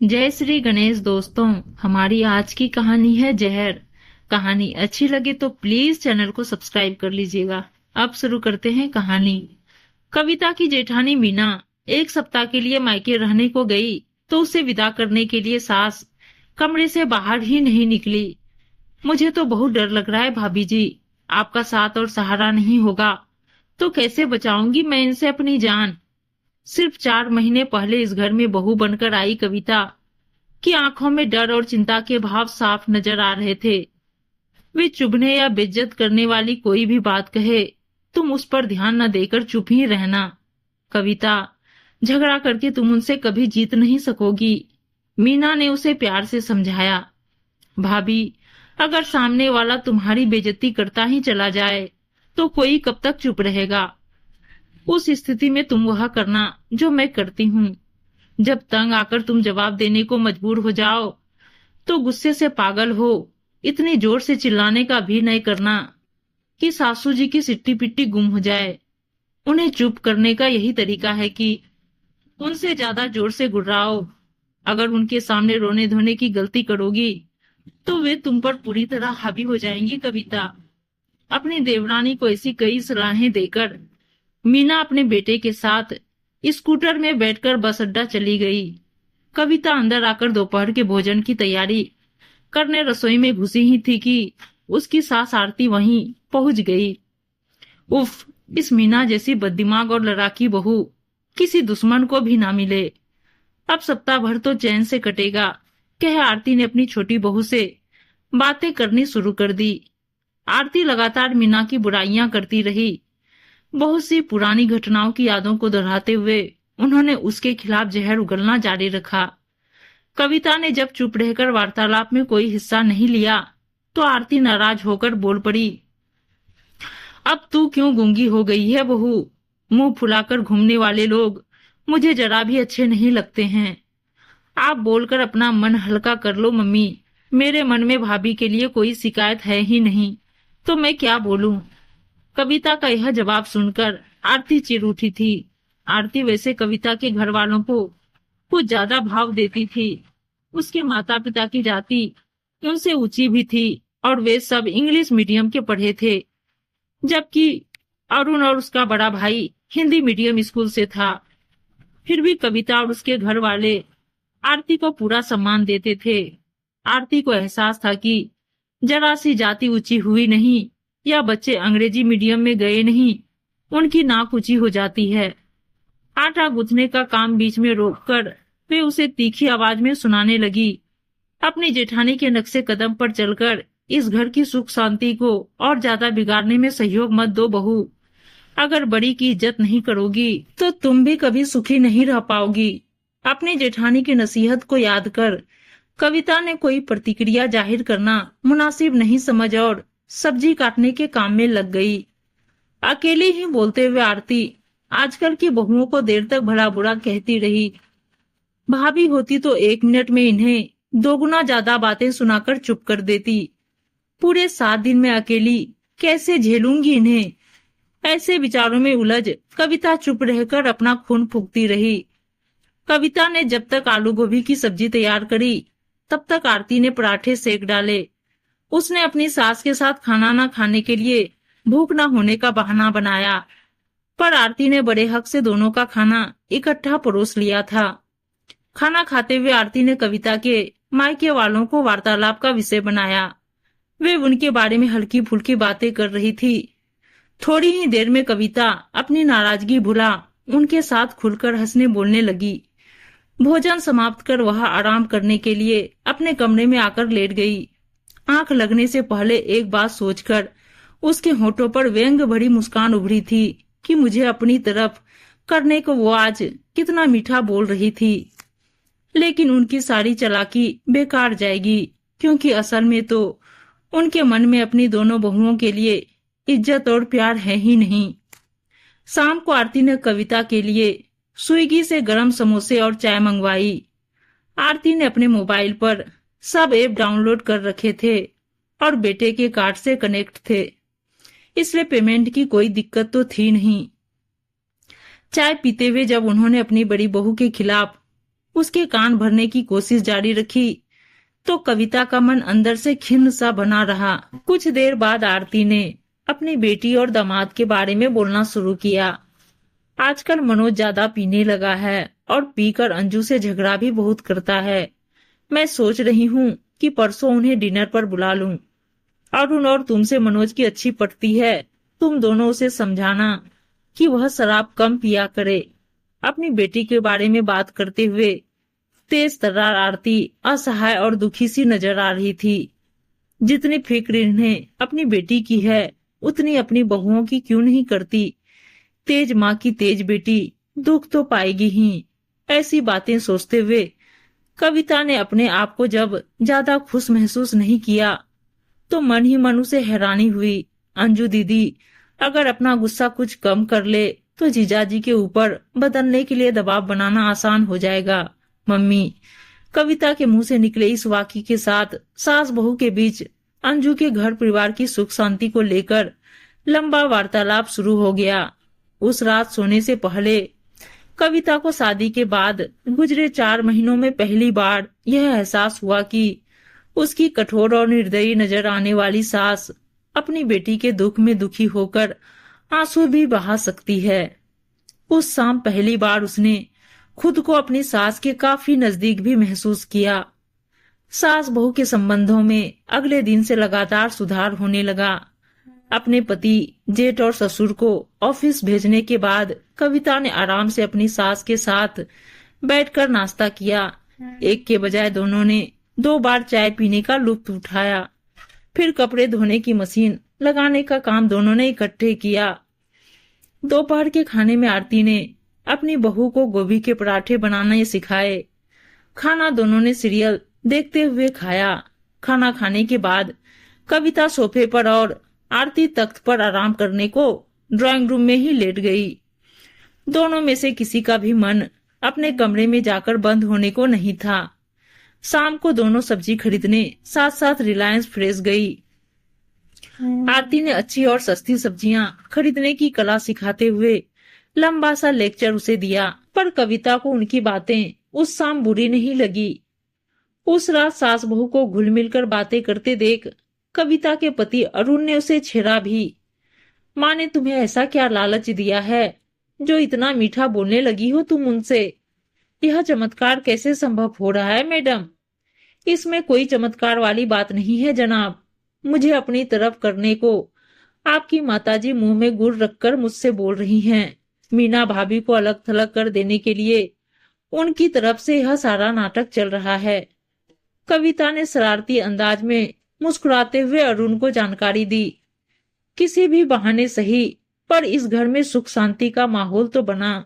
जय श्री गणेश दोस्तों। हमारी आज की कहानी है जहर। कहानी अच्छी लगे तो प्लीज चैनल को सब्सक्राइब कर लीजिएगा। अब शुरू करते हैं कहानी। कविता की जेठानी मीना एक सप्ताह के लिए मायके रहने को गई तो उसे विदा करने के लिए सास कमरे से बाहर ही नहीं निकली। मुझे तो बहुत डर लग रहा है भाभी जी, आपका साथ और सहारा नहीं होगा तो कैसे बचाऊंगी मैं इनसे अपनी जान। सिर्फ 4 महीने पहले इस घर में बहू बनकर आई कविता की आंखों में डर और चिंता के भाव साफ नजर आ रहे थे। वे चुभने या बेइज्जत करने वाली कोई भी बात कहे तुम उस पर ध्यान न देकर चुप ही रहना। कविता, झगड़ा करके तुम उनसे कभी जीत नहीं सकोगी। मीना ने उसे प्यार से समझाया। भाभी, अगर सामने वाला तुम्हारी बेइज्जती करता ही चला जाए तो कोई कब तक चुप रहेगा। उस स्थिति में तुम वह करना जो मैं करती हूँ। जब तंग आकर तुम जवाब देने को मजबूर हो जाओ तो गुस्से से पागल हो इतनी जोर से चिल्लाने का भी नहीं करना कि सासू जी की सिट्टी पिट्टी गुम हो जाए। उन्हें चुप करने का यही तरीका है कि उनसे ज्यादा जोर से गुर्राओ। अगर उनके सामने रोने धोने की गलती करोगी तो वे तुम पर पूरी तरह हावी हो जाएंगी। कविता, अपनी देवरानी को ऐसी कई सलाहें देकर मीना अपने बेटे के साथ स्कूटर में बैठकर बस अड्डा चली गई। कविता अंदर आकर दोपहर के भोजन की तैयारी करने रसोई में घुसी ही थी कि उसकी सास आरती वहीं पहुंच गई। उफ, इस मीना जैसी बददिमाग और लड़ाकी बहू किसी दुश्मन को भी ना मिले। अब सप्ताह भर तो चैन से कटेगा, कह आरती ने अपनी छोटी बहू से बातें करनी शुरू कर दी। आरती लगातार मीना की बुराइयां करती रही। बहुत सी पुरानी घटनाओं की यादों को दोहराते हुए उन्होंने उसके खिलाफ जहर उगलना जारी रखा। कविता ने जब चुप रहकर वार्तालाप में कोई हिस्सा नहीं लिया तो आरती नाराज होकर बोल पड़ी। अब तू क्यों गूंगी हो गई है बहू? मुंह फुलाकर घूमने वाले लोग मुझे जरा भी अच्छे नहीं लगते हैं। आप बोलकर अपना मन हल्का कर लो मम्मी। मेरे मन में भाभी के लिए कोई शिकायत है ही नहीं तो मैं क्या बोलूं। कविता का यह जवाब सुनकर आरती चिढ़ उठी थी। आरती वैसे कविता के घर वालों को कुछ ज्यादा भाव देती थी। उसके माता पिता की जाति उनसे ऊंची भी थी और वे सब इंग्लिश मीडियम के पढ़े थे, जबकि अरुण और उसका बड़ा भाई हिंदी मीडियम स्कूल से था। फिर भी कविता और उसके घर वाले आरती को पूरा सम्मान देते थे। आरती को एहसास था कि जरा सी जाति ऊंची हुई नहीं या बच्चे अंग्रेजी मीडियम में गए नहीं, उनकी नाक ऊंची हो जाती है। आटा गूंथने का काम बीच में रोककर वे उसे तीखी आवाज में सुनाने लगी। अपनी जेठानी के नक्शे कदम पर चलकर इस घर की सुख शांति को और ज्यादा बिगाड़ने में सहयोग मत दो बहू। अगर बड़ी की इज्जत नहीं करोगी तो तुम भी कभी सुखी नहीं रह पाओगी। अपनी जेठानी की नसीहत को याद कर कविता ने कोई प्रतिक्रिया जाहिर करना मुनासिब नहीं समझ और सब्जी काटने के काम में लग गई। अकेली ही बोलते हुए आरती आजकल की बहुओं को देर तक भला बुरा कहती रही। भाभी होती तो 1 मिनट में इन्हें दोगुना ज्यादा बातें सुनाकर चुप कर देती। पूरे 7 दिन में अकेली कैसे झेलूंगी इन्हें। ऐसे विचारों में उलझ कविता चुप रहकर अपना खून फूंकती रही। कविता ने जब तक आलू गोभी की सब्जी तैयार करी तब तक आरती ने पराठे सेक डाले। उसने अपनी सास के साथ खाना न खाने के लिए भूख न होने का बहाना बनाया, पर आरती ने बड़े हक से दोनों का खाना इकट्ठा परोस लिया था। खाना खाते हुए आरती ने कविता के मायके वालों को वार्तालाप का विषय बनाया। वे उनके बारे में हल्की फुल्की बातें कर रही थी। थोड़ी ही देर में कविता अपनी नाराजगी भुला उनके साथ खुलकर हंसने बोलने लगी। भोजन समाप्त कर वह आराम करने के लिए अपने कमरे में आकर लेट गई। आंख लगने से पहले एक बात सोचकर उसके होठों पर व्यंग भरी मुस्कान उभरी थी कि मुझे अपनी तरफ करने को वो आज कितना मीठा बोल रही थी। लेकिन उनकी सारी चालाकी बेकार जाएगी, क्योंकि असल में तो उनके मन में अपनी दोनों बहुओं के लिए इज्जत और प्यार है ही नहीं। शाम को आरती ने कविता के लिए स्विगी से गरम समोसे और चाय मंगवाई। आरती ने अपने मोबाइल पर सब ऐप डाउनलोड कर रखे थे और बेटे के कार्ड से कनेक्ट थे, इसलिए पेमेंट की कोई दिक्कत तो थी नहीं। चाय पीते हुए जब उन्होंने अपनी बड़ी बहू के खिलाफ उसके कान भरने की कोशिश जारी रखी तो कविता का मन अंदर से खिन्न सा बना रहा। कुछ देर बाद आरती ने अपनी बेटी और दामाद के बारे में बोलना शुरू किया। आजकल मनोज ज्यादा पीने लगा है और पीकर अंजू से झगड़ा भी बहुत करता है। मैं सोच रही हूँ कि परसों उन्हें डिनर पर बुला लूं। अरुण और तुमसे मनोज की अच्छी पटती है। तुम दोनों उसे समझाना कि वह शराब कम पिया करे। अपनी बेटी के बारे में बात करते हुए तेज तर्रार आरती असहाय और दुखी सी नजर आ रही थी। जितनी फिक्र इन्हें अपनी बेटी की है उतनी अपनी बहुओं की क्यों नहीं करती। तेज माँ की तेज बेटी दुख तो पाएगी ही। ऐसी बातें सोचते हुए कविता ने अपने आप को जब ज्यादा खुश महसूस नहीं किया तो मन ही मन उसे हैरानी हुई। अंजू दीदी अगर अपना गुस्सा कुछ कम कर ले तो जीजाजी के ऊपर बदलने के लिए दबाव बनाना आसान हो जाएगा। मम्मी, कविता के मुंह से निकले इस वाक्य के साथ सास बहू के बीच अंजू के घर परिवार की सुख शांति को लेकर लंबा वार्तालाप शुरू हो गया। उस रात सोने से पहले कविता को शादी के बाद गुजरे 4 महीनों में पहली बार यह एहसास हुआ कि उसकी कठोर और निर्दयी नजर आने वाली सास अपनी बेटी के दुख में दुखी होकर आंसू भी बहा सकती है। उस शाम पहली बार उसने खुद को अपनी सास के काफी नजदीक भी महसूस किया। सास बहू के संबंधों में अगले दिन से लगातार सुधार होने लगा। अपने पति, जेठ और ससुर को ऑफिस भेजने के बाद कविता ने आराम से अपनी सास के साथ बैठकर नाश्ता किया। एक के बजाय दोनों ने 2 बार चाय पीने का लुत्फ उठाया। फिर कपड़े धोने की मशीन लगाने का काम दोनों ने इकट्ठे किया। दोपहर के खाने में आरती ने अपनी बहू को गोभी के पराठे बनाने सिखाए। खाना दोनों ने सीरियल देखते हुए खाया। खाना खाने के बाद कविता सोफे पर और आरती तख्त पर आराम करने को ड्राइंग रूम में ही लेट गई। दोनों में से किसी का भी मन अपने कमरे में जाकर बंद होने को नहीं था। शाम को दोनों सब्जी खरीदने साथ साथ रिलायंस फ्रेश गई। आरती ने अच्छी और सस्ती सब्जियां खरीदने की कला सिखाते हुए लंबा सा लेक्चर उसे दिया, पर कविता को उनकी बातें उस शाम बुरी नहीं लगी। उस रात सास बहू को घुल मिलकर बातें करते देख कविता के पति अरुण ने उसे छेड़ा भी। माँ ने तुम्हें ऐसा क्या लालच दिया है जो इतना मीठा बोलने लगी हो तुम उनसे? यह चमत्कार कैसे संभव हो रहा है मैडम? इसमें कोई चमत्कार वाली बात नहीं है जनाब। मुझे अपनी तरफ करने को आपकी माताजी मुंह में गुड़ रखकर मुझसे बोल रही हैं। मीना भाभी को अलग थलग कर देने के लिए उनकी तरफ से यह सारा नाटक चल रहा है। कविता ने शरारती अंदाज में मुस्कुराते हुए अरुण को जानकारी दी। किसी भी बहाने सही, पर इस घर में सुख शांति का माहौल तो बना।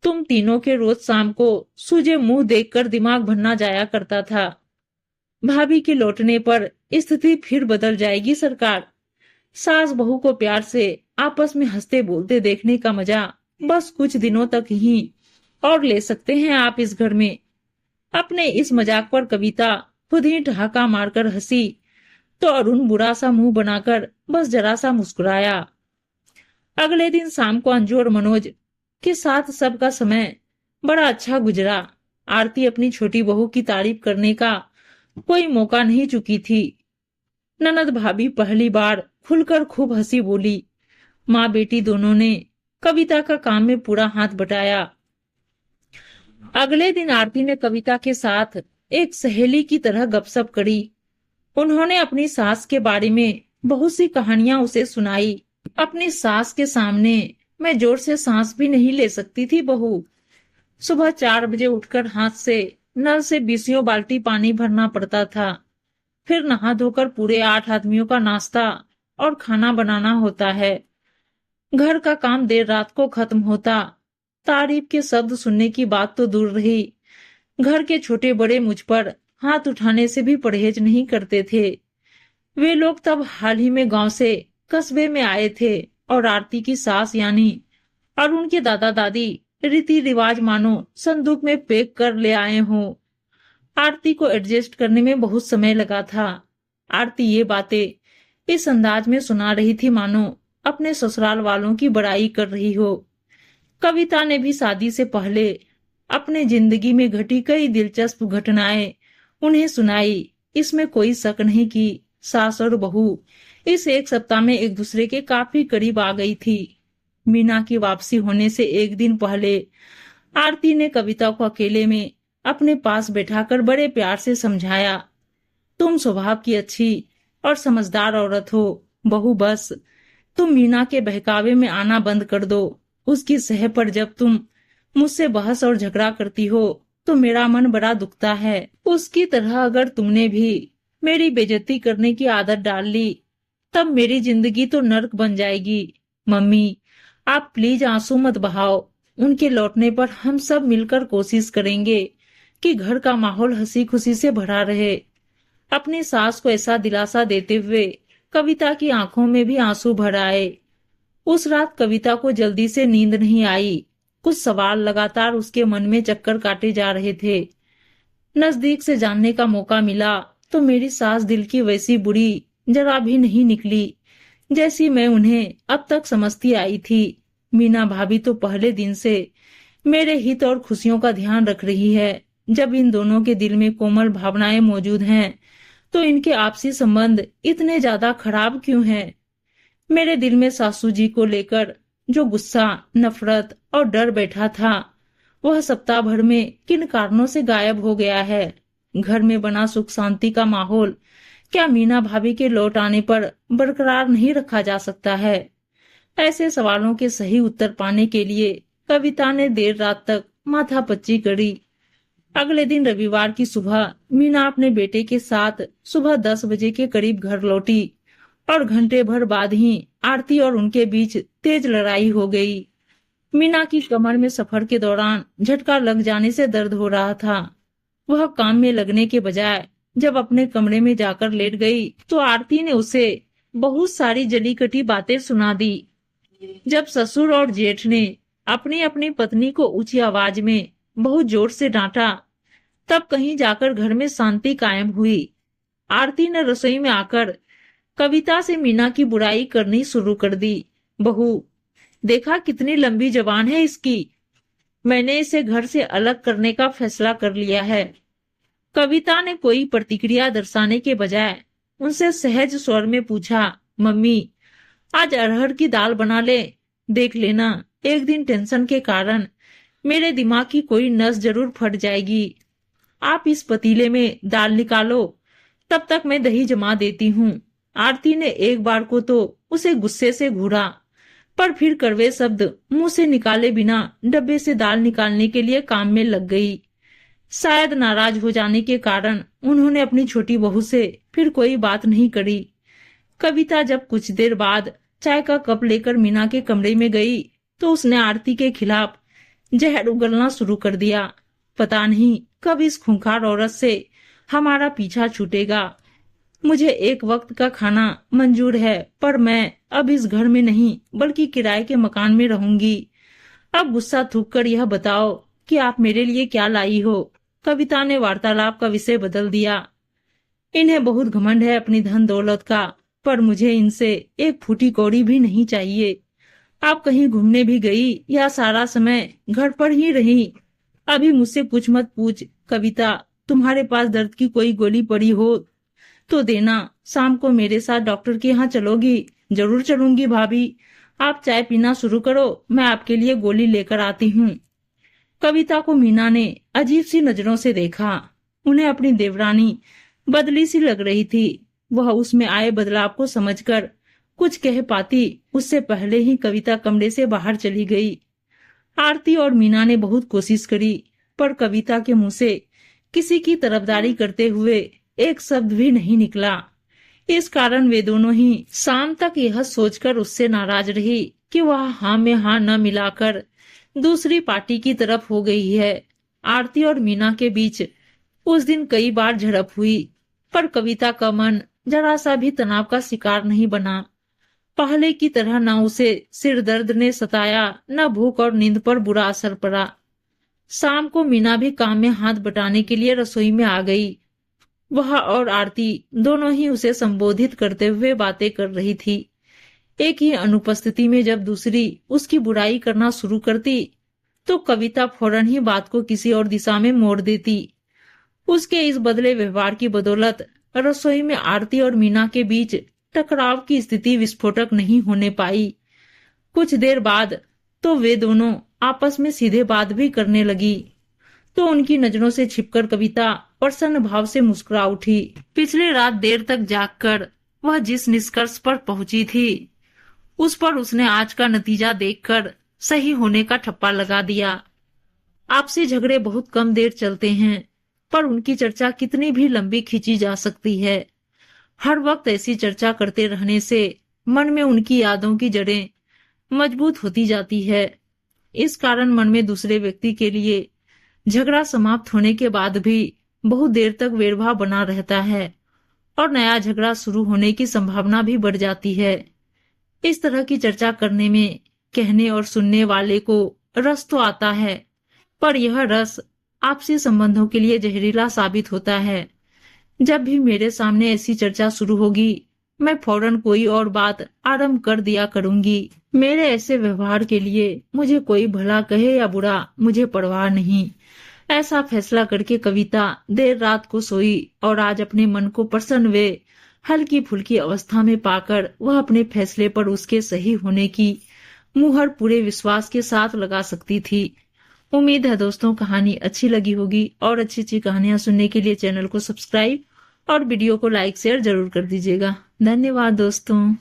तुम तीनों के रोज शाम को सूजे मुंह देखकर दिमाग भरना जाया करता था। भाभी के लौटने पर स्थिति फिर बदल जाएगी सरकार। सास बहू को प्यार से आपस में हंसते बोलते देखने का मजा बस कुछ दिनों तक ही और ले सकते हैं आप इस घर में। अपने इस मजाक पर कविता खुद ही ठहाका मारकर हंसी तो अरुण बुरा सा मुंह बनाकर बस जरा सा मुस्कुराया। अगले दिन शाम को अंजू और मनोज के साथ सबका समय बड़ा अच्छा गुजरा। आरती अपनी छोटी बहू की तारीफ करने का कोई मौका नहीं चुकी थी। ननद भाभी पहली बार खुलकर खूब हंसी बोली। माँ बेटी दोनों ने कविता का काम में पूरा हाथ बटाया। अगले दिन आरती ने कविता के साथ एक सहेली की तरह गपशप करी। उन्होंने अपनी सास के बारे में बहुत सी कहानियां उसे सुनाई। अपनी सास के सामने मैं जोर से सांस भी नहीं ले सकती थी बहू। सुबह 4 बजे उठकर हाथ से नल से 20 बाल्टी पानी भरना पड़ता था। फिर नहा धोकर पूरे 8 आदमियों का नाश्ता और खाना बनाना होता है। घर का काम देर रात को खत्म होता। तारीफ के शब्द सुनने की बात तो दूर रही, घर के छोटे बड़े मुझ पर हाथ उठाने से भी परहेज नहीं करते थे। वे लोग तब हाल ही में गांव से कस्बे में आए थे और आरती की सास यानी अरुण के दादा दादी रीति रिवाज मानो संदूक में पैक कर ले आए हों। आरती को एडजस्ट करने में बहुत समय लगा था। आरती ये बातें इस अंदाज में सुना रही थी मानो अपने ससुराल वालों की बड़ाई कर रही हो। कविता ने भी शादी से पहले अपने जिंदगी में घटी कई दिलचस्प घटनाएं उन्हें सुनाई। इसमें कोई शक नहीं कि सास और बहू इस एक सप्ताह में एक दूसरे के काफी करीब आ गई थी। मीना की वापसी होने से एक दिन पहले आरती ने कविता को अकेले में अपने पास बैठाकर बड़े प्यार से समझाया, तुम स्वभाव की अच्छी और समझदार औरत हो बहू, बस तुम मीना के बहकावे में आना बंद कर दो। उसकी सह पर जब तुम मुझसे बहस और झगड़ा करती हो तो मेरा मन बड़ा दुखता है। उसकी तरह अगर तुमने भी मेरी बेइज्जती करने की आदत डाल ली तब मेरी जिंदगी तो नर्क बन जाएगी। मम्मी, आप प्लीज आंसू मत बहाओ। उनके लौटने पर हम सब मिलकर कोशिश करेंगे कि घर का माहौल हंसी खुशी से भरा रहे। अपनी सास को ऐसा दिलासा देते हुए कविता की आंखों में भी आंसू भर आए। उस रात कविता को जल्दी से नींद नहीं आई। कुछ सवाल लगातार उसके मन में चक्कर काटे जा रहे थे। नजदीक से जानने का मौका मिला तो मेरी सास दिल की वैसी बुरी जरा भी नहीं निकली जैसी मैं उन्हें अब तक समझती आई थी। मीना भाभी तो पहले दिन से मेरे हित और खुशियों का ध्यान रख रही है। जब इन दोनों के दिल में कोमल भावनाएं मौजूद हैं तो इनके आपसी संबंध इतने ज्यादा खराब क्यों हैं? मेरे दिल में सासू जी को लेकर जो गुस्सा, नफरत और डर बैठा था वह सप्ताह भर में किन कारणों से गायब हो गया है? घर में बना सुख शांति का माहौल क्या मीना भाभी के लौट आने पर बरकरार नहीं रखा जा सकता है? ऐसे सवालों के सही उत्तर पाने के लिए कविता ने देर रात तक माथापच्ची करी। अगले दिन रविवार की सुबह मीना अपने बेटे के साथ सुबह 10 बजे के करीब घर लौटी और घंटे भर बाद ही आरती और उनके बीच तेज लड़ाई हो गई। मीना की कमर में सफर के दौरान झटका लग जाने से दर्द हो रहा था। वह काम में लगने के बजाय जब अपने कमरे में जाकर लेट गई तो आरती ने उसे बहुत सारी जली कटी बातें सुना दी। जब ससुर और जेठ ने अपनी अपनी पत्नी को ऊंची आवाज में बहुत जोर से डांटा तब कहीं जाकर घर में शांति कायम हुई। आरती ने रसोई में आकर कविता से मीना की बुराई करनी शुरू कर दी। बहू, देखा कितनी लंबी जबान है इसकी। मैंने इसे घर से अलग करने का फैसला कर लिया है। कविता ने कोई प्रतिक्रिया दर्शाने के बजाय उनसे सहज स्वर में पूछा, मम्मी, आज अरहर की दाल बना ले। देख लेना, एक दिन टेंशन के कारण मेरे दिमाग की कोई नस जरूर फट जाएगी। आप इस पतीले में दाल निकालो, तब तक मैं दही जमा देती हूँ। आरती ने एक बार को तो उसे गुस्से से घूरा पर फिर कड़वे शब्द मुंह से निकाले बिना डब्बे से दाल निकालने के लिए काम में लग गई। शायद नाराज हो जाने के कारण उन्होंने अपनी छोटी बहू से फिर कोई बात नहीं करी। कविता जब कुछ देर बाद चाय का कप लेकर मीना के कमरे में गई तो उसने आरती के खिलाफ जहर उगलना शुरू कर दिया। पता नहीं कब इस खूंखार औरत से हमारा पीछा छूटेगा। मुझे एक वक्त का खाना मंजूर है पर मैं अब इस घर में नहीं बल्कि किराए के मकान में रहूंगी। अब गुस्सा थूक कर यह बताओ कि आप मेरे लिए क्या लाई हो। कविता ने वार्तालाप का विषय बदल दिया। इन्हें बहुत घमंड है अपनी धन दौलत का, पर मुझे इनसे एक फूटी कौड़ी भी नहीं चाहिए। आप कहीं घूमने भी गई या सारा समय घर पर ही रही? अभी मुझसे कुछ मत पूछ। कविता, तुम्हारे पास दर्द की कोई गोली पड़ी हो तो देना। शाम को मेरे साथ डॉक्टर के यहाँ चलोगी? जरूर चलूंगी भाभी। आप चाय पीना शुरू करो, मैं आपके लिए गोली लेकर आती हूँ। कविता को मीना ने अजीब सी नजरों से देखा। उन्हें अपनी देवरानी बदली सी लग रही थी। वह उसमें आए बदलाव को समझकर कुछ कह पाती उससे पहले ही कविता कमरे से बाहर चली गई। आरती और मीना ने बहुत कोशिश करी पर कविता के मुंह से किसी की तरफदारी करते हुए एक शब्द भी नहीं निकला। इस कारण वे दोनों ही शाम तक यह सोचकर उससे नाराज रही कि वह हाँ में हाँ न मिलाकर दूसरी पार्टी की तरफ हो गई है। आरती और मीना के बीच उस दिन कई बार झड़प हुई पर कविता का मन जरा सा भी तनाव का शिकार नहीं बना। पहले की तरह न उसे सिर दर्द ने सताया न भूख और नींद पर बुरा असर पड़ा। शाम को मीना भी काम में हाथ बटाने के लिए रसोई में आ गई। वह और आरती दोनों ही उसे संबोधित करते हुए बातें कर रही थी। एक ही अनुपस्थिति में जब दूसरी उसकी बुराई करना शुरू करती तो कविता फौरन ही बात को किसी और दिशा में मोड़ देती। उसके इस बदले व्यवहार की बदौलत रसोई में आरती और मीना के बीच टकराव की स्थिति विस्फोटक नहीं होने पाई। कुछ देर बाद तो वे दोनों आपस में सीधे बात भी करने लगी। तो उनकी नजरों से छिपकर कविता प्रसन्न भाव से मुस्कुरा उठी। पिछली रात देर तक जागकर वह जिस निष्कर्ष पर पहुंची थी, उस पर उसने आज का नतीजा देखकर सही होने का ठप्पा लगा दिया। आपसी झगड़े बहुत कम देर चलते हैं, पर उनकी चर्चा कितनी भी लंबी खींची जा सकती है। हर वक्त ऐसी चर्चा करते रहने से मन में उनकी यादों की जड़ें मजबूत होती जाती है। इस कारण मन में दूसरे व्यक्ति के लिए झगड़ा समाप्त होने के बाद भी बहुत देर तक वैरभाव बना रहता है और नया झगड़ा शुरू होने की संभावना भी बढ़ जाती है। इस तरह की चर्चा करने में कहने और सुनने वाले को रस तो आता है, पर यह रस आपसी संबंधों के लिए जहरीला साबित होता है। जब भी मेरे सामने ऐसी चर्चा शुरू होगी, मैं फौरन कोई और बात आरंभ कर दिया करूंगी। मेरे ऐसे व्यवहार के लिए मुझे कोई भला कहे या बुरा, मुझे परवाह नहीं। ऐसा फैसला करके कविता देर रात को सोई और आज अपने मन को प्रसन्न वे हल्की फुल्की अवस्था में पाकर वह अपने फैसले पर उसके सही होने की मुहर पूरे विश्वास के साथ लगा सकती थी। उम्मीद है दोस्तों कहानी अच्छी लगी होगी, और अच्छी अच्छी कहानियां सुनने के लिए चैनल को सब्सक्राइब और वीडियो को लाइक शेयर जरूर कर दीजिएगा। धन्यवाद दोस्तों।